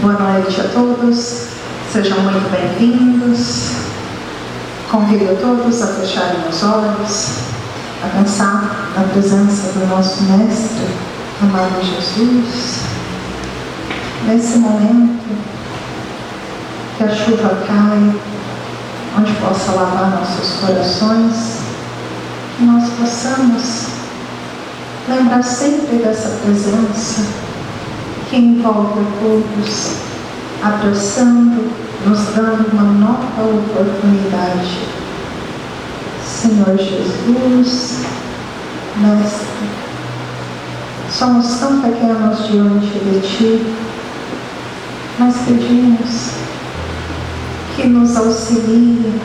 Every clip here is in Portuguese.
Boa noite a todos, sejam muito bem-vindos. Convido a todos a fecharem os olhos, a pensar na presença do nosso Mestre, amado Jesus. Nesse momento que a chuva cai, onde possa lavar nossos corações, que nós possamos lembrar sempre dessa presença que envolve a todos, abraçando, nos dando uma nova oportunidade. Senhor Jesus, Mestre, somos tão pequenos diante de Ti, mas pedimos que nos auxilie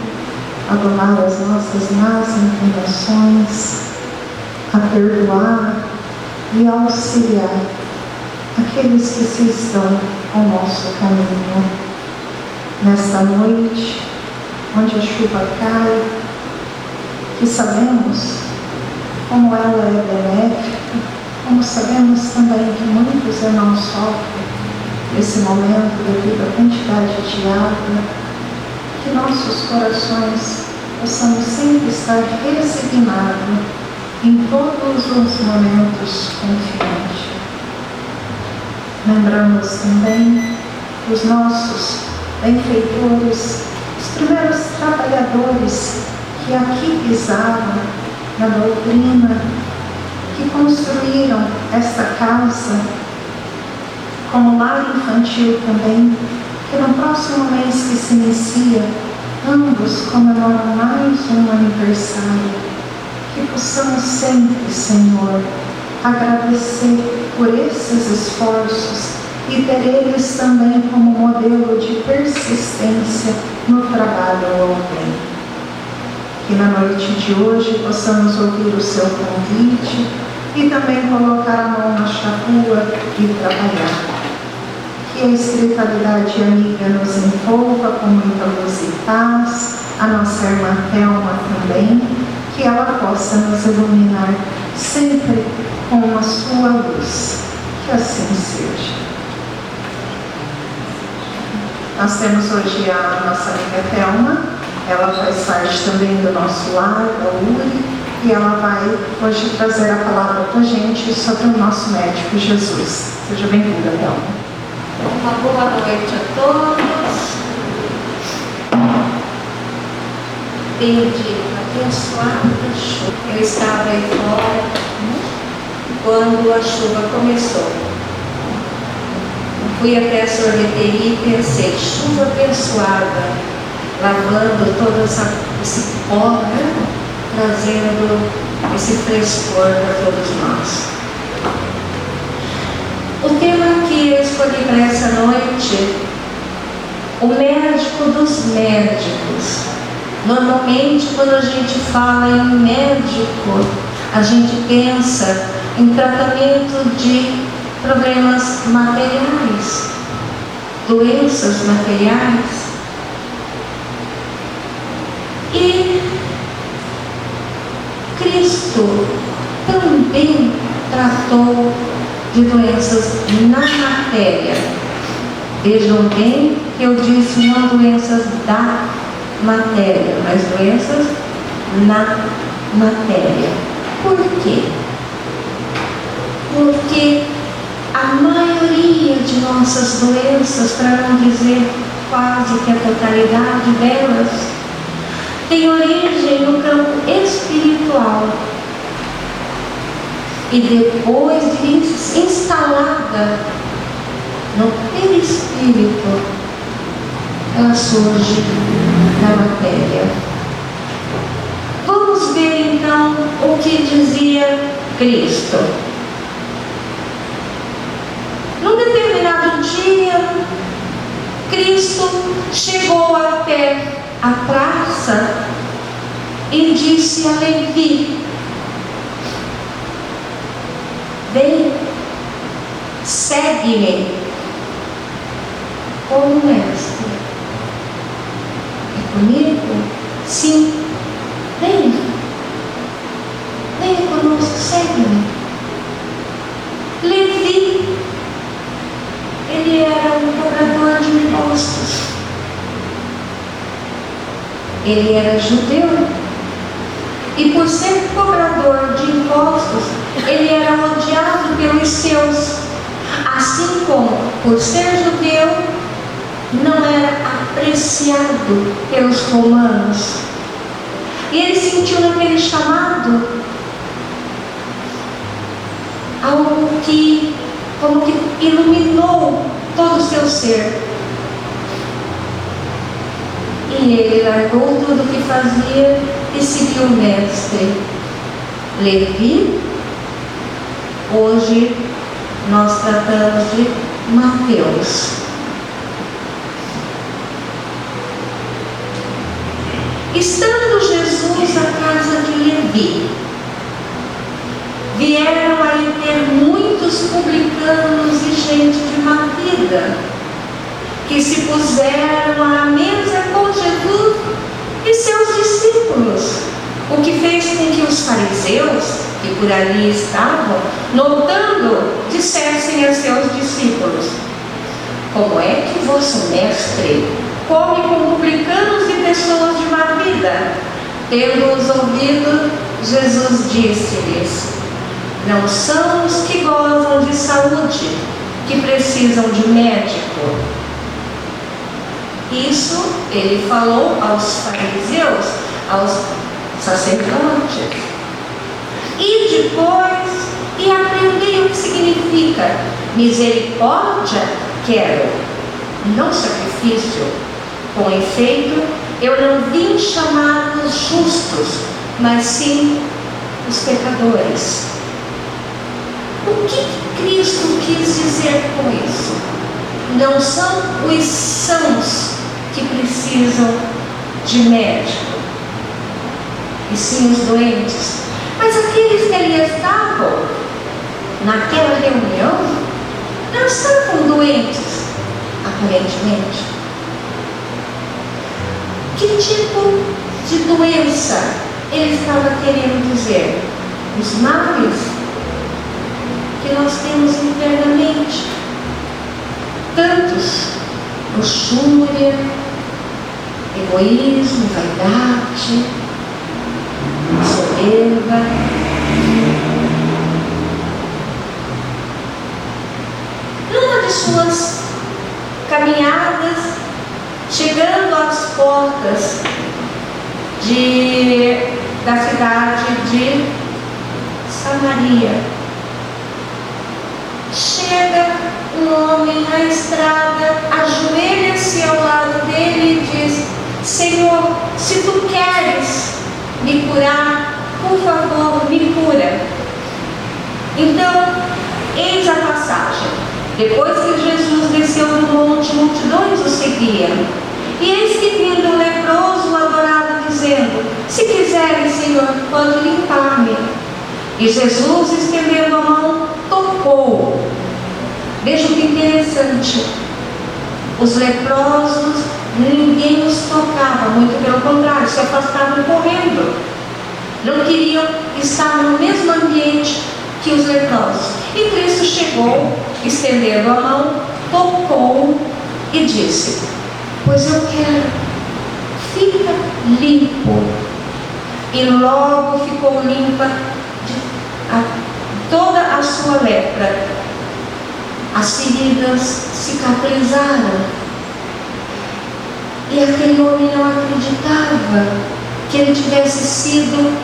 a domar as nossas más inclinações, a perdoar e a auxiliar aqueles que se estão ao nosso caminho. Nesta noite, onde a chuva cai, que sabemos como ela é benéfica, como sabemos também que muitos irmãos sofrem nesse momento devido à quantidade de água, que nossos corações possamos sempre estar resignados em todos os momentos confiantes. Lembramos também os nossos benfeitores, os primeiros trabalhadores que aqui pisaram na doutrina, que construíram esta casa como lar infantil também, que no próximo mês que se inicia, ambos comemoram mais um aniversário. Que possamos sempre, Senhor, agradecer por esses esforços e ter eles também como modelo de persistência no trabalho ao bem. Que na noite de hoje possamos ouvir o seu convite e também colocar a mão na charrua e trabalhar. Que a espiritualidade amiga nos envolva com muita luz e paz, a nossa irmã Thelma também, que ela possa nos iluminar sempre com a sua luz. Que assim seja. Nós temos hoje a nossa amiga Thelma, ela faz parte também do nosso lar, da URI, e ela vai hoje trazer a palavra para a gente sobre o nosso médico Jesus. Seja bem-vinda, Thelma. Uma boa noite a todos. Tenho dia abençoada chuva. Eu estava aí fora quando a chuva começou. Fui até a sorveteria e pensei, chuva abençoada, lavando todo esse pó, trazendo esse frescor para todos nós. O tema que eu escolhi para essa noite, o médico dos médicos. Normalmente, quando a gente fala em médico, a gente pensa em tratamento de problemas materiais, doenças materiais. E Cristo também tratou de doenças na matéria. Vejam bem que eu disse não doenças da matéria, mas doenças na matéria. Por quê? Porque a maioria de nossas doenças, para não dizer quase que a totalidade delas, tem origem no campo espiritual. E depois de instalada no perispírito, ela surge na matéria. Vamos ver então o que dizia Cristo. Num determinado dia, Cristo chegou até a praça e disse a Levi: vem, segue-me como mestre. É comigo? Sim. Venha. Venha conosco, segue-me. Levi, ele era um cobrador ele era judeu. E por ser cobrador de impostos, ele era odiado pelos seus. Assim como, por ser judeu, não era apreciado pelos romanos. E ele sentiu naquele chamado algo que, como que iluminou todo o seu ser. E ele largou tudo o que fazia e seguiu o mestre. Levi, hoje nós tratamos de Mateus. Estando Jesus à casa de Levi, vieram a lhe ter muitos publicanos e gente de má vida, que se puseram à mesa com Jesus e seus discípulos, o que fez com que os fariseus, que por ali estavam, notando, dissessem a seus discípulos: como é que vosso mestre come com publicanos e pessoas de má vida? Tendo-os ouvido, Jesus disse-lhes: não são os que gozam de saúde que precisam de médico. Isso ele falou aos fariseus, aos sacerdotes. E depois, aprendei o que significa misericórdia quero, não sacrifício. Com efeito, eu não vim chamar os justos, mas sim os pecadores. O que Cristo quis dizer com isso? Não são os sãos que precisam de médico, e sim os doentes. Mas aqueles que ali estavam, naquela reunião, não estavam doentes, aparentemente. Que tipo de doença ele estava querendo dizer? Os males que nós temos internamente. Tantos: luxúria, egoísmo, vaidade, soberba. Numa de suas caminhadas, chegando às portas da cidade de Samaria, chega um homem na estrada, ajoelha-se ao lado dele e diz: Senhor, se tu queres me curar, por favor, me cura. Então, eis a passagem. Depois que Jesus desceu do monte, multidões o seguiam. E eis que vindo um leproso o adorava, dizendo: se quiseres, Senhor, pode limpar-me. E Jesus, estendendo a mão, tocou. Veja que interessante. Os leprosos, ninguém os tocava, muito pelo contrário, se afastavam correndo. Não queriam estar no mesmo ambiente que os leprosos. E Cristo chegou, estendendo a mão, tocou e disse: pois eu quero, fica limpo. E logo ficou limpa toda a sua lepra. As feridas cicatrizaram. E aquele homem não acreditava que ele tivesse sido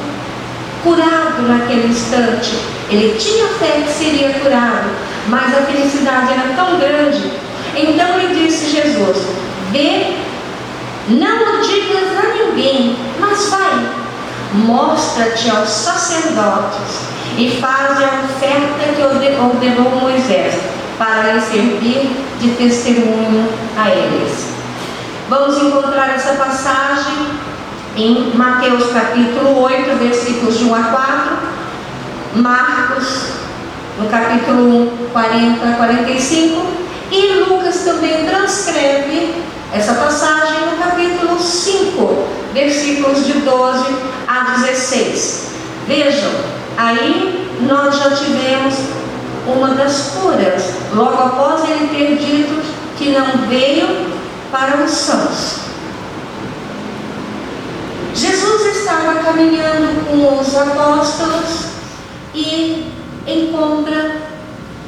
curado naquele instante. Ele tinha fé que seria curado, mas a felicidade era tão grande. Então lhe disse Jesus: vê, não o digas a ninguém, mas vai, mostra-te aos sacerdotes e faz a oferta que ordenou Moisés, para lhe servir de testemunho a eles. Vamos encontrar essa passagem em Mateus capítulo 8, versículos de 1 a 4, Marcos no capítulo 1, 40 a 45, e Lucas também transcreve essa passagem no capítulo 5, versículos de 12 a 16. Vejam, aí nós já tivemos uma das curas, logo após ele ter dito que não veio para os sãos. caminhando com os apóstolos e encontra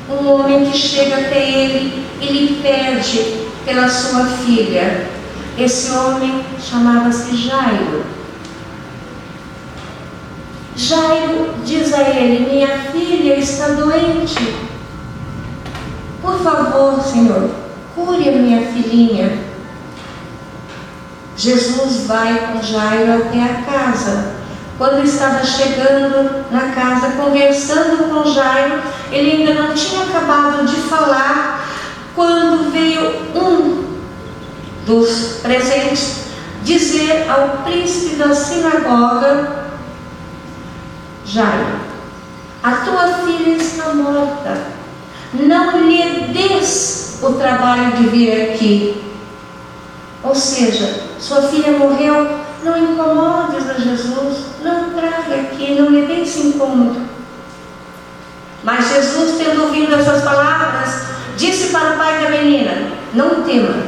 um homem que chega até ele e lhe pede pela sua filha. Esse homem chamava-se Jairo. Jairo diz a ele: minha filha está doente. Por favor, Senhor, cure a minha filhinha. Jesus vai com Jairo até a casa. Quando estava chegando na casa, conversando com Jairo, ele ainda não tinha acabado de falar, quando veio um dos presentes dizer ao príncipe da sinagoga: Jairo, a tua filha está morta, não lhe des o trabalho de vir aqui. Ou seja, sua filha morreu, não incomodes a Jesus, não traga aqui, não lhe dê esse incômodo. Mas Jesus, tendo ouvido essas palavras, disse para o pai da menina: não tema,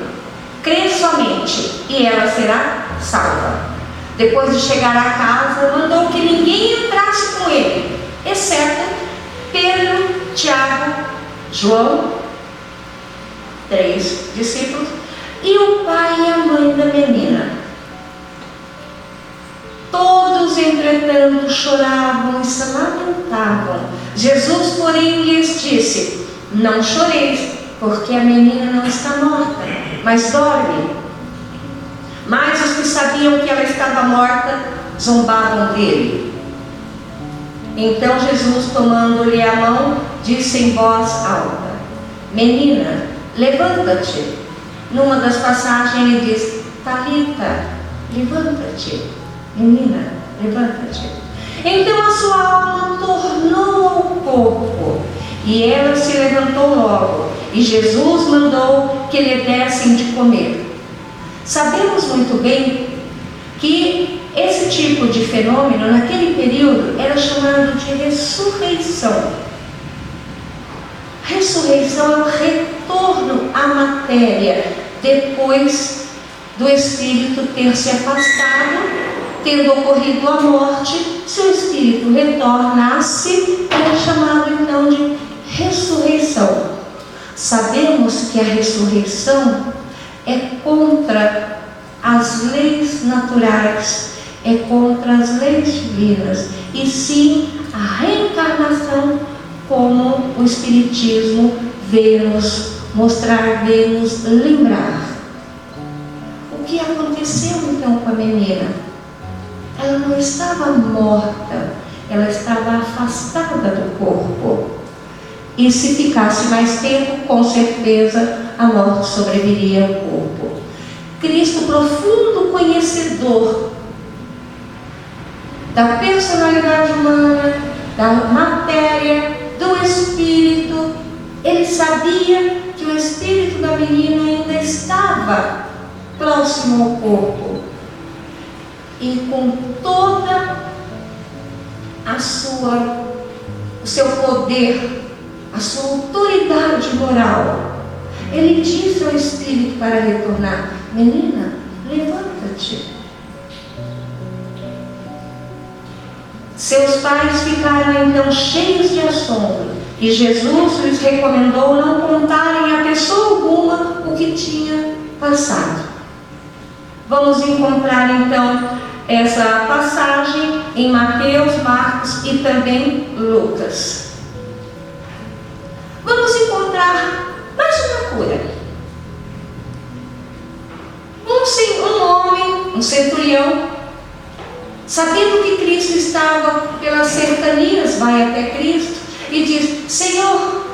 crê somente e ela será salva. Depois de chegar à casa, mandou que ninguém entrasse com ele, exceto Pedro, Tiago, João, 3 discípulos, e o pai e a mãe da menina. Todos, entretanto, choravam e se lamentavam. Jesus, porém, lhes disse: não choreis, porque a menina não está morta, mas dorme. Mas os que sabiam que ela estava morta zombavam dele. Então Jesus, tomando-lhe a mão, disse em voz alta: menina, levanta-te. Numa das passagens ele diz: Talita, levanta-te. Menina, levanta-te. Então a sua alma tornou ao corpo, e ela se levantou logo, e Jesus mandou que lhe dessem de comer. Sabemos muito bem que esse tipo de fenômeno, naquele período, era chamado de ressurreição. Ressurreição é o retorno à matéria, depois do espírito ter se afastado, tendo ocorrido a morte. Se o espírito retornasse, era chamado então de ressurreição. Sabemos que a ressurreição é contra as leis naturais, é contra as leis divinas, e sim a reencarnação, como o Espiritismo veio nos mostrar, veio nos lembrar. O que aconteceu então com a menina? Ela não estava morta, ela estava afastada do corpo. E se ficasse mais tempo, com certeza a morte sobreviria ao corpo. Cristo, profundo conhecedor da personalidade humana, da matéria, do espírito, ele sabia que o espírito da menina ainda estava próximo ao corpo. E com toda o seu poder, a sua autoridade moral, ele disse ao espírito para retornar: menina, levanta-te. Seus pais ficaram então cheios de assombro, e Jesus lhes recomendou não contarem a pessoa alguma o que tinha passado. Vamos encontrar então essa passagem em Mateus, Marcos e também Lucas. Vamos encontrar mais uma cura. Um homem, um centurião, sabendo que Cristo estava pelas cercanias, vai até Cristo e diz: Senhor,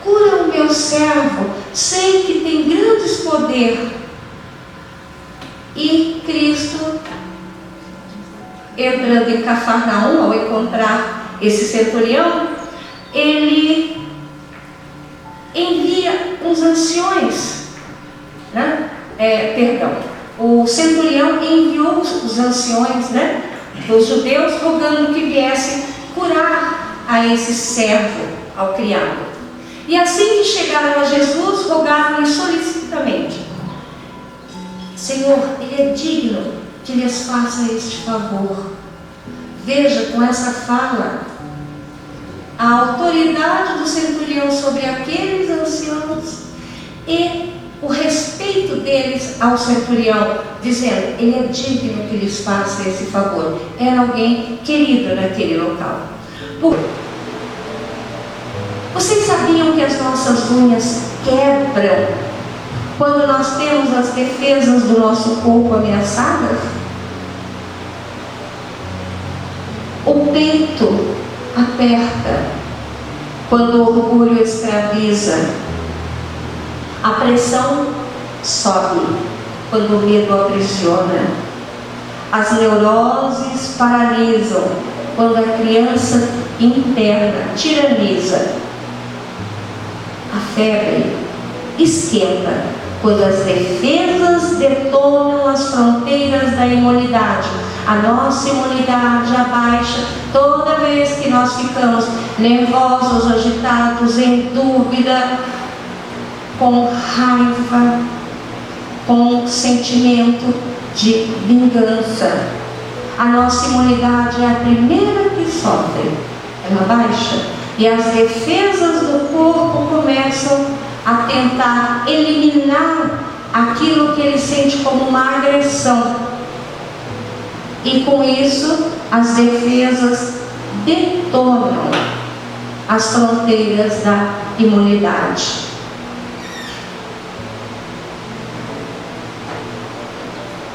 cura o meu servo, sei que tem grandes poder. E Cristo, entrando em Cafarnaum, ao encontrar esse centurião, ele envia uns anciões, o centurião enviou os anciões, dos judeus, rogando que viesse curar a esse servo, ao criado. E assim que chegaram a Jesus, rogaram-lhe solicitamente: Senhor, ele é digno que lhes faça este favor. Veja com essa fala a autoridade do centurião sobre aqueles anciãos e o respeito deles ao centurião, dizendo: ele é digno que lhes faça esse favor. Era alguém querido naquele local. Vocês sabiam que as nossas unhas quebram quando nós temos as defesas do nosso corpo ameaçadas? O peito aperta quando o orgulho escraviza. A pressão sobe quando o medo aprisiona. As neuroses paralisam quando a criança interna tiraniza. A febre esquenta quando as defesas detonam as fronteiras da imunidade. A nossa imunidade abaixa toda vez que nós ficamos nervosos, agitados, em dúvida, com raiva, com sentimento de vingança. A nossa imunidade é a primeira que sofre, ela baixa, e as defesas do corpo começam a tentar eliminar aquilo que ele sente como uma agressão, e com isso as defesas detonam as fronteiras da imunidade.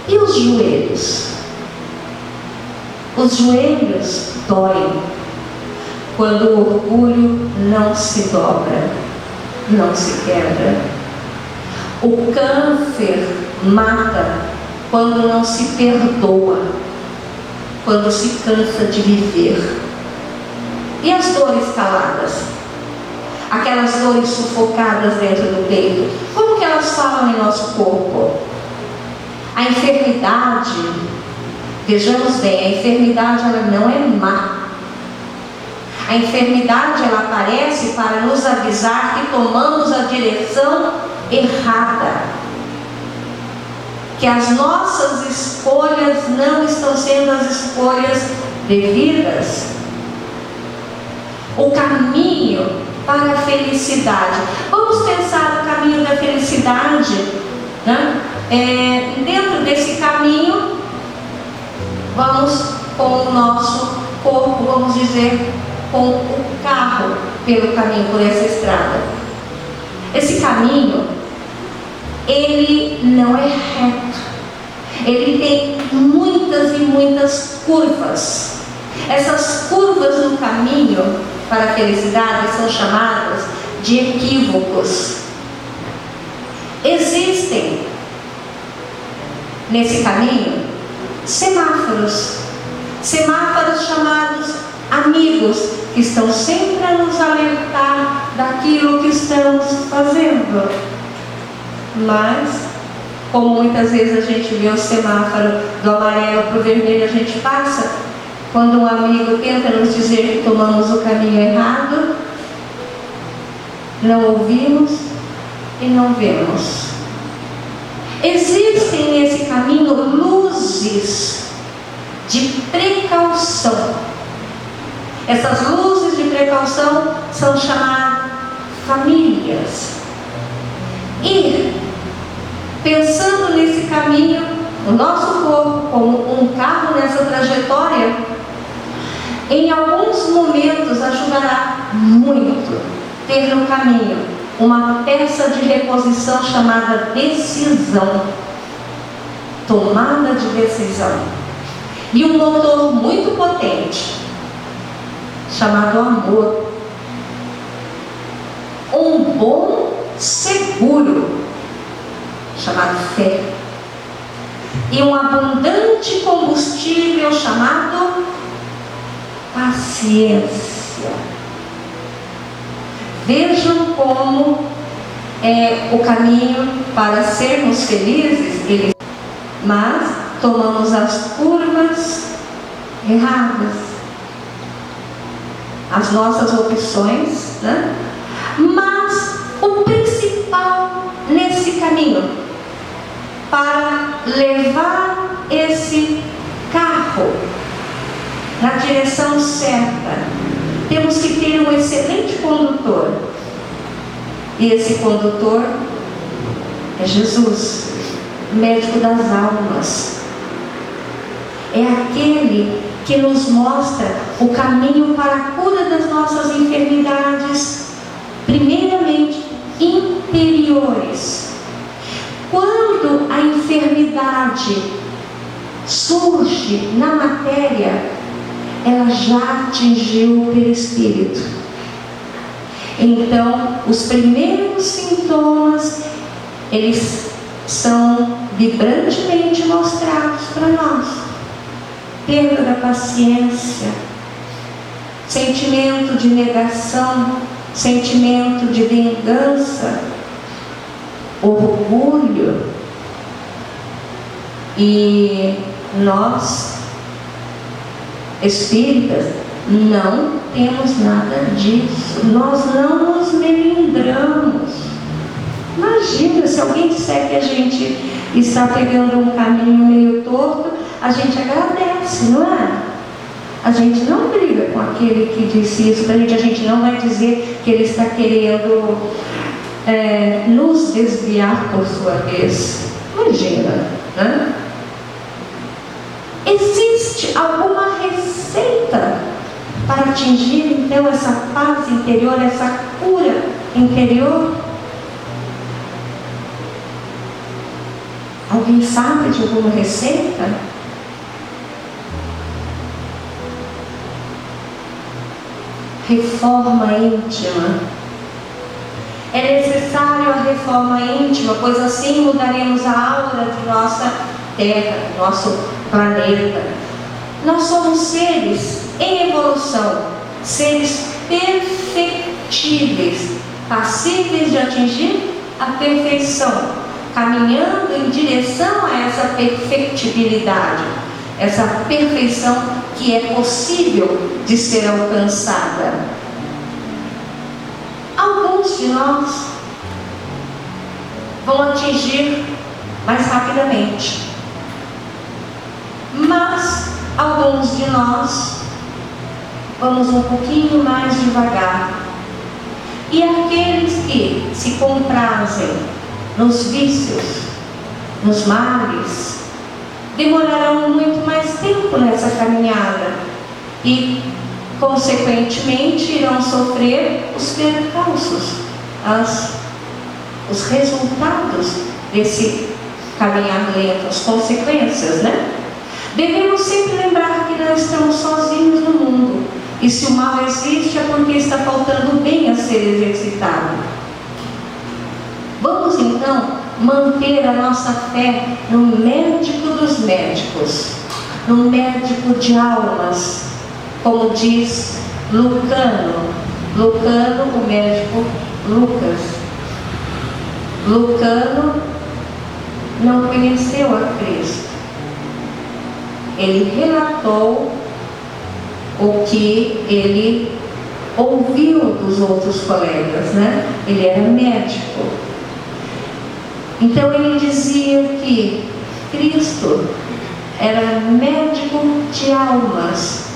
E os joelhos? Os joelhos doem quando o orgulho não se dobra, não se quebra. O câncer mata quando não se perdoa, quando se cansa de viver. E as dores caladas? Aquelas dores sufocadas dentro do peito, como que elas falam em nosso corpo? A enfermidade, vejamos bem, a enfermidade ela não é má. A enfermidade ela aparece para nos avisar que tomamos a direção errada, que as nossas escolhas não estão sendo as escolhas devidas. O caminho para a felicidade. Vamos pensar no caminho da felicidade, né? Dentro desse caminho, vamos com o nosso corpo, vamos dizer, com o carro pelo caminho, por essa estrada. Esse caminho, ele não é reto, ele tem muitas e muitas curvas. Essas curvas no caminho para a felicidade são chamadas de equívocos. Existem nesse caminho semáforos chamados amigos, que estão sempre a nos alertar daquilo que estamos fazendo. Mas, como muitas vezes a gente vê o semáforo do amarelo para o vermelho, a gente passa. Quando um amigo tenta nos dizer que tomamos o caminho errado, não ouvimos e não vemos. Existem nesse caminho luzes de precaução. Essas luzes de precaução são chamadas famílias. E, pensando nesse caminho, o nosso corpo como um carro nessa trajetória, em alguns momentos ajudará muito ter no caminho uma peça de reposição chamada decisão, tomada de decisão, e um motor muito potente chamado amor, um bom seguro chamado fé, e um abundante combustível chamado paciência. Vejam como é o caminho para sermos felizes, mas tomamos as curvas erradas, as nossas opções, né? Mas o principal nesse caminho, para levar esse carro na direção certa. Temos que ter um excelente condutor. E esse condutor é Jesus, médico das almas. É aquele que nos mostra o caminho para a cura das nossas enfermidades, primeiramente interiores. Quando a enfermidade surge na matéria, ela já atingiu o perispírito. Então, os primeiros sintomas, eles são vibrantemente mostrados para nós. Perda da paciência, sentimento de negação, sentimento de vingança, orgulho. E nós, espíritas, não temos nada disso. Nós não nos melindramos. Imagina se alguém disser que a gente está pegando um caminho meio torto, a gente agradece, não é? A gente não briga com aquele que disse isso para a gente não vai dizer que ele está querendo nos desviar por sua vez. Imagina, né? Existe alguma receita para atingir então essa paz interior, essa cura interior? Alguém sabe de alguma receita? Reforma íntima. É necessário a reforma íntima, pois assim mudaremos a aura de nossa Terra, nosso planeta. Nós somos seres em evolução, seres perfectíveis, passíveis de atingir a perfeição, caminhando em direção a essa perfectibilidade, essa perfeição que é possível de ser alcançada. Alguns de nós vão atingir mais rapidamente, mas alguns de nós vamos um pouquinho mais devagar. E aqueles que se comprazem nos vícios, nos males, demorarão muito mais tempo nessa caminhada e, consequentemente, irão sofrer os percalços, os resultados desse caminhar lento, as consequências, né? Devemos sempre lembrar que não estamos sozinhos no mundo, e se o mal existe é porque está faltando o bem a ser exercitado. Vamos então manter a nossa fé no médico dos médicos, no médico de almas, como diz Lucano, o médico Lucas. Lucano não conheceu a Cristo. Ele relatou o que ele ouviu dos outros colegas, né? Ele era médico. Então ele dizia que Cristo era médico de almas,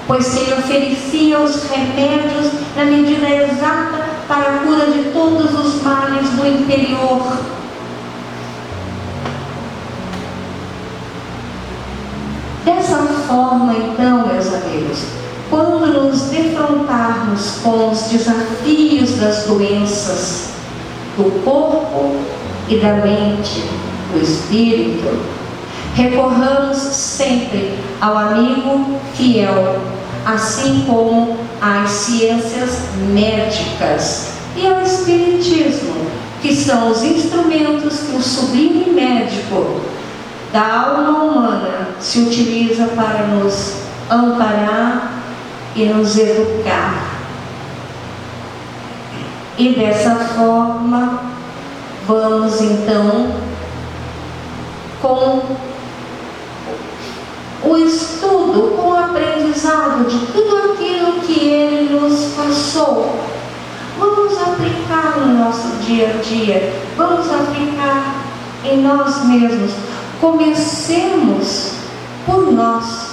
pois ele oferecia os remédios na medida exata para a cura de todos os males do interior. Dessa forma, então, meus amigos, quando nos defrontarmos com os desafios das doenças do corpo e da mente, do espírito, recorramos sempre ao amigo fiel, assim como às ciências médicas e ao espiritismo, que são os instrumentos que o sublime médico da alma humana se utiliza para nos amparar e nos educar. E dessa forma, vamos então com o estudo, com o aprendizado de tudo aquilo que ele nos passou. Vamos aplicar no nosso dia a dia, vamos aplicar em nós mesmos. Comecemos por nós.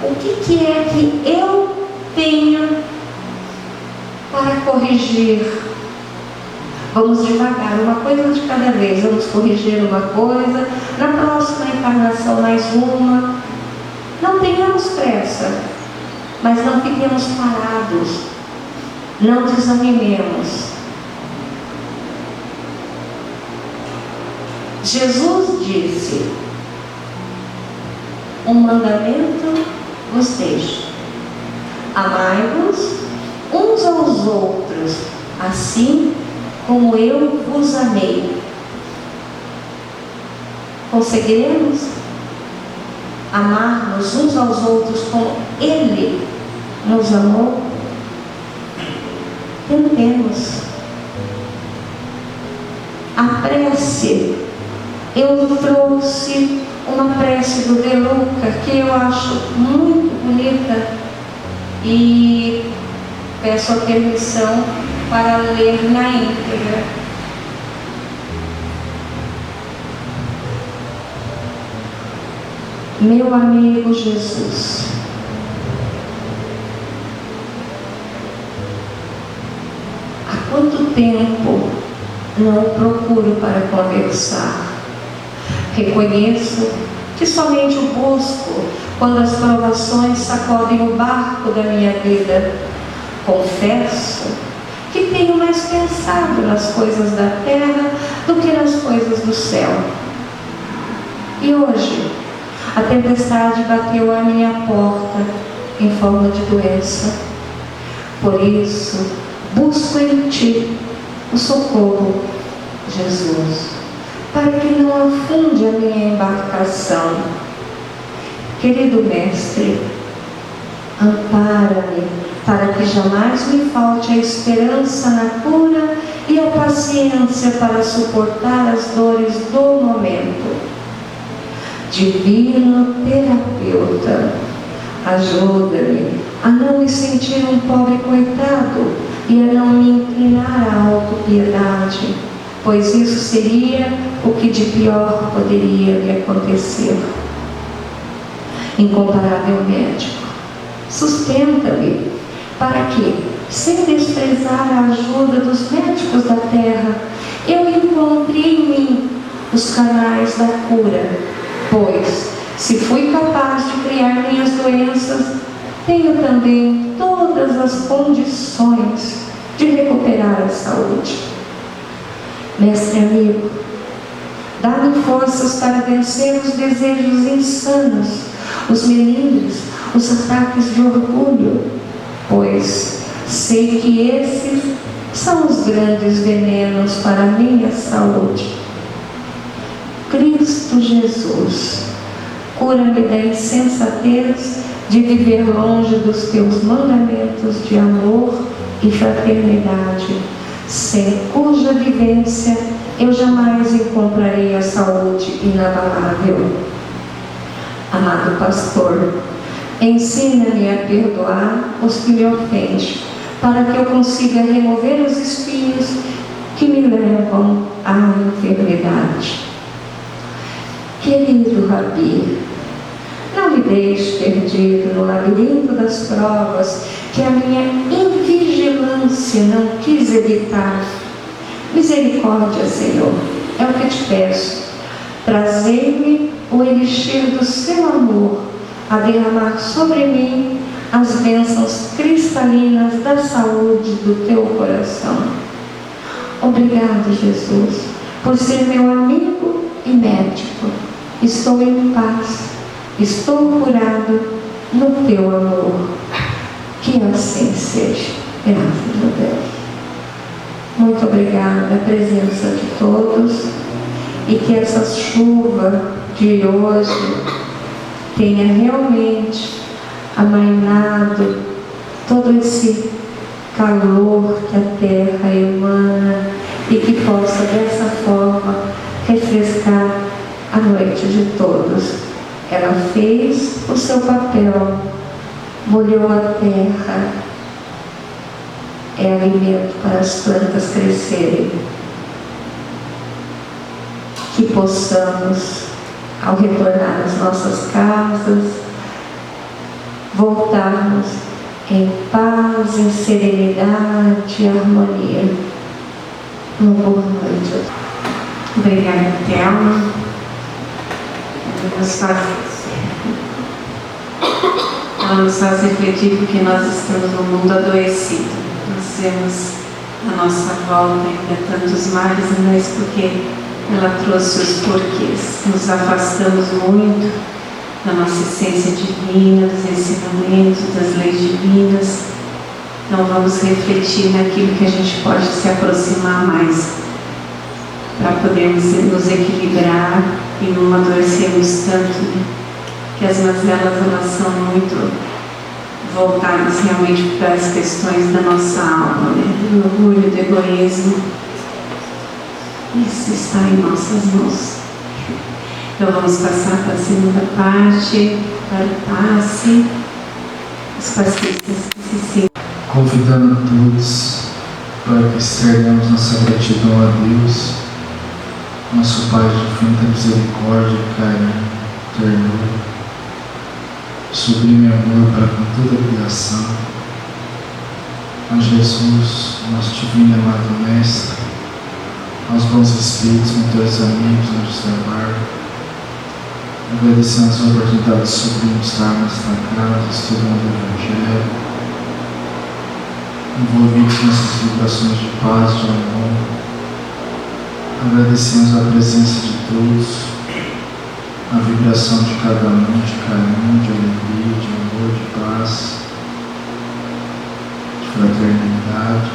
o que é que eu tenho para corrigir? Vamos devagar, uma coisa de cada vez. Vamos corrigir uma coisa, na próxima encarnação mais uma. Não tenhamos pressa, mas não fiquemos parados. Não desanimemos. Jesus disse: um mandamento vos deixo: amai-vos uns aos outros, assim como eu vos amei. Conseguiremos amar-nos uns aos outros como Ele nos amou? Tentemos. A prece, eu trouxe uma prece do De Luca que eu acho muito bonita e peço a permissão para ler na íntegra. Meu amigo Jesus, há quanto tempo não o procuro para conversar? Reconheço que somente o busco quando as provações sacodem o barco da minha vida. Confesso que tenho mais pensado nas coisas da terra do que nas coisas do céu. E hoje, a tempestade bateu à minha porta em forma de doença. Por isso, busco em Ti o socorro, Jesus, para que não afunde a minha embarcação. Querido Mestre, ampara-me para que jamais me falte a esperança na cura e a paciência para suportar as dores do momento. Divino terapeuta, ajuda-me a não me sentir um pobre coitado e a não me inclinar à autopiedade, pois isso seria o que de pior poderia me acontecer. Incomparável médico, sustenta-me para que, sem desprezar a ajuda dos médicos da terra, eu encontre em mim os canais da cura, pois, se fui capaz de criar minhas doenças, tenho também todas as condições de recuperar a saúde. Mestre amigo, dá-me forças para vencer os desejos insanos, os melindres, os ataques de orgulho, pois sei que esses são os grandes venenos para a minha saúde. Cristo Jesus, cura-me da insensatez de viver longe dos Teus mandamentos de amor e fraternidade, sem cuja vivência eu jamais encontrarei a saúde inabalável. Amado pastor, ensina-me a perdoar os que me ofendem, para que eu consiga remover os espinhos que me levam à enfermidade. Querido Rabi, não me deixe perdido no labirinto das provas que a minha invigilância não quis evitar. Misericórdia, Senhor, é o que te peço. Trazei-me o elixir do seu amor, a derramar sobre mim as bênçãos cristalinas da saúde do teu coração. Obrigado, Jesus, por ser meu amigo e médico. Estou em paz, estou curado no teu amor. Que assim seja. Graças a Deus. Muito obrigada a presença de todos e que essa chuva de hoje tenha realmente amainado todo esse calor que a terra emana e que possa dessa forma refrescar a noite de todos. Ela fez o seu papel, molhou a terra, é alimento para as plantas crescerem. Que possamos, ao retornar às nossas casas, voltarmos em paz, em serenidade e harmonia. Uma boa noite. Obrigada, Thelma. Ela nos faz refletir porque nós estamos num mundo adoecido. Nós vemos a nossa volta ainda tantos males, mas porque ela trouxe os porquês. Nos afastamos muito da nossa essência divina, dos ensinamentos, das leis divinas. Então vamos refletir naquilo que a gente pode se aproximar mais, para podermos nos equilibrar e não adoecermos tanto, né? Que as mazelas, elas são muito voltadas realmente para as questões da nossa alma, né? Do orgulho, do egoísmo. Isso está em nossas mãos. Então vamos passar para a segunda parte, para o passe. Os passistas que se sentem. Convidando a todos para que externemos nossa gratidão a Deus, nosso Pai de infinita misericórdia, carinho, ternura, sublime amor para com toda a criação, a Jesus, nosso divino e amado Mestre, aos bons espíritos, mentores amigos, anjos da guarda, agradecemos a oportunidade sublime de estar nesta casa, estudando o Evangelho, envolvidos nessas vibrações de paz, de amor. Agradecemos a presença de todos, a vibração de cada um, de carinho, de alegria, de amor, de paz, de fraternidade.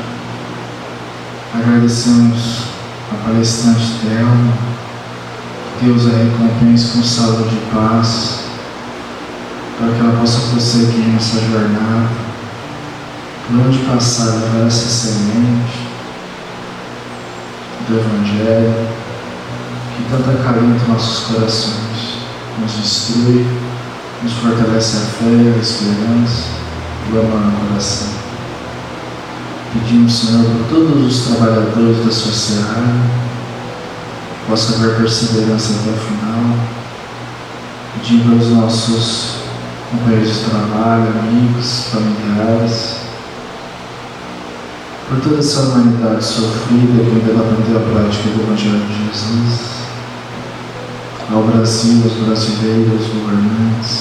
Agradecemos a palestrante Thelma, que Deus a recompense com saúde e paz, para que ela possa prosseguir nessa jornada, por onde passar, levar essa semente do Evangelho, que tanto acalenta nossos corações, nos instrui, nos fortalece a fé, a esperança e o amor no coração. Pedimos, Senhor, por todos os trabalhadores da sua seara, que possa haver perseverança até o final. Pedimos aos nossos companheiros de trabalho, amigos, familiares, por toda essa humanidade sofrida que ainda não aprendeu a prática do Evangelho de Jesus, ao Brasil, aos brasileiros, aos governantes,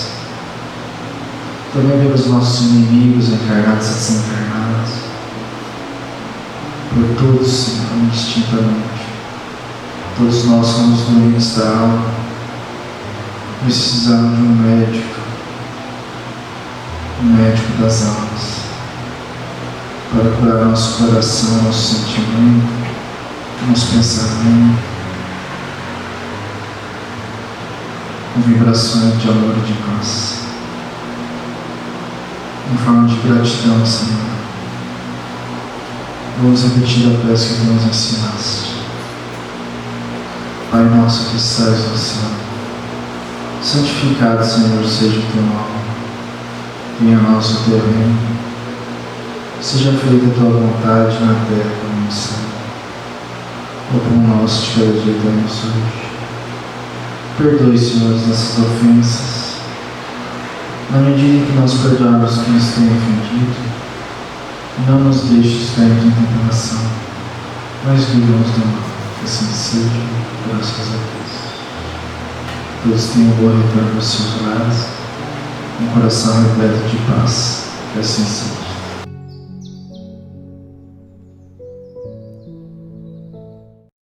também pelos nossos inimigos encarnados e desencarnados, por todos, Senhor, indistintamente. Todos nós somos doentes da alma, precisamos de um médico das almas, para curar nosso coração, nosso sentimento, nosso pensamento, com vibrações de amor e de paz. Em forma de gratidão, Senhor, vamos repetir a prece que nos ensinaste. Pai nosso que estás no céu, santificado, Senhor, seja o teu nome. Venha a nós o teu reino. Seja feita a tua vontade na terra como no céu. O pão nosso de cada dia dá-nos hoje. Perdoe, Senhor, as nossas ofensas, na medida em que nós perdoamos quem nos tem ofendido. E não nos deixes cair em tentação, mas livra-nos do mal. Que assim seja, graças a Deus. Todos tenham boa retorno aos seus lares, um coração repleto de paz. Que assim seja.